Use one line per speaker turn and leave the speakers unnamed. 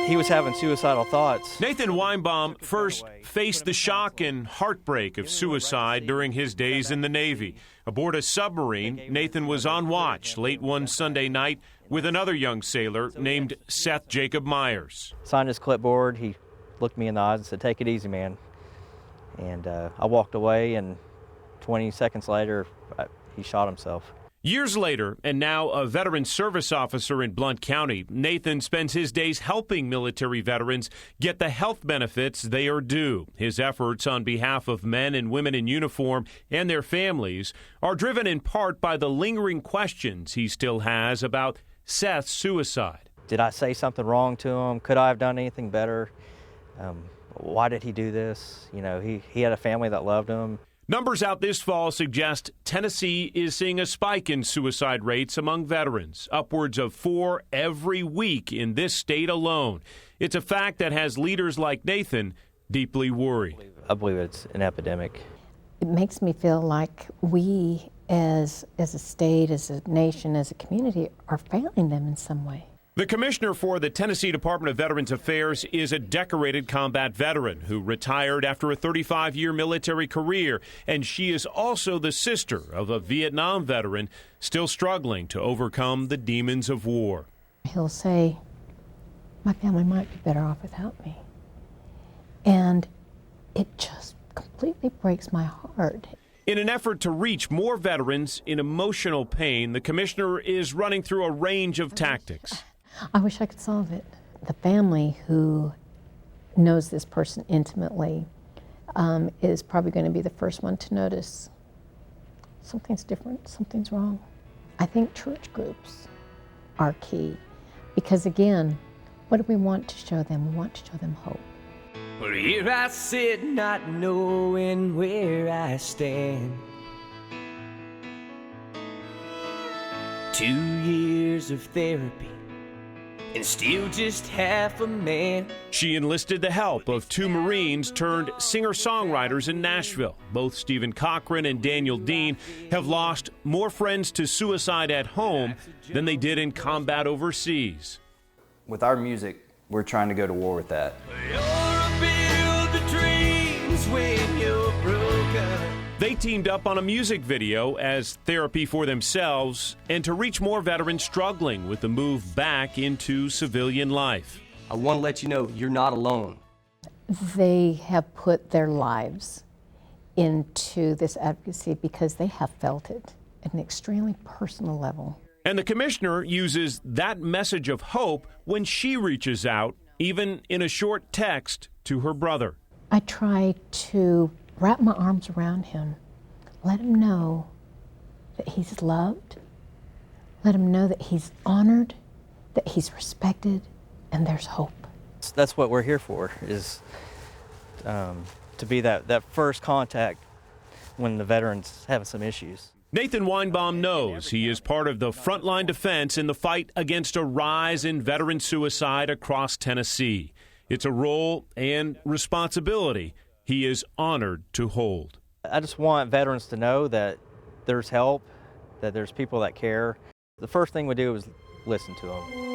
He was having suicidal thoughts.
Nathan Weinbaum first faced the shock and heartbreak of suicide during his days in the Navy. Aboard a submarine, Nathan was on watch late one Sunday night with another young sailor named Seth Jacob Myers.
Signed his clipboard. He looked me in the eyes and said, "Take it easy, man." And I walked away, and 20 seconds later, he shot himself.
Years later, and now a veteran service officer in Blount County, Nathan spends his days helping military veterans get the health benefits they are due. His efforts on behalf of men and women in uniform and their families are driven in part by the lingering questions he still has about Seth's suicide.
Did I say something wrong to him? Could I have done anything better? Why did he do this? You know, he had a family that loved him.
Numbers out this fall suggest Tennessee is seeing a spike in suicide rates among veterans, upwards of 4 every week in this state alone. It's a fact that has leaders like Nathan deeply worried.
I believe it's an epidemic.
It makes me feel like we as a state, as a nation, as a community are failing them in some way.
The commissioner for the Tennessee Department of Veterans Affairs is a decorated combat veteran who retired after a 35-year military career, and she is also the sister of a Vietnam veteran still struggling to overcome the demons of war.
He'll say, "My family might be better off without me." And it just completely breaks my heart.
In an effort to reach more veterans in emotional pain, the commissioner is running through a range of tactics.
I wish I could solve it. The family who knows this person intimately is probably going to be the first one to notice something's different, something's wrong. I think church groups are key because, again, what do we want to show them? We want to show them hope.
Well, here I sit not knowing where I stand. 2 years of therapy and still just half a man.
She enlisted the help of 2 Marines turned singer-songwriters in Nashville. Both Stephen Cochran and Daniel Dean have lost more friends to suicide at home than they did in combat overseas.
With our music, we're trying to go to war with that.
They teamed up on a music video as therapy for themselves and to reach more veterans struggling with the move back into civilian life.
I want to let you know you're not alone.
They have put their lives into this advocacy because they have felt it at an extremely personal level.
And the commissioner uses that message of hope when she reaches out, even in a short text, to her brother.
I try to wrap my arms around him, let him know that he's loved, let him know that he's honored, that he's respected, and there's hope.
That's what we're here for, is to be that first contact when the veteran's having some issues.
Nathan Weinbaum knows he is part of the frontline defense in the fight against a rise in veteran suicide across Tennessee. It's a role and responsibility he is honored to hold.
I just want veterans to know that there's help, that there's people that care. The first thing we do is listen to them.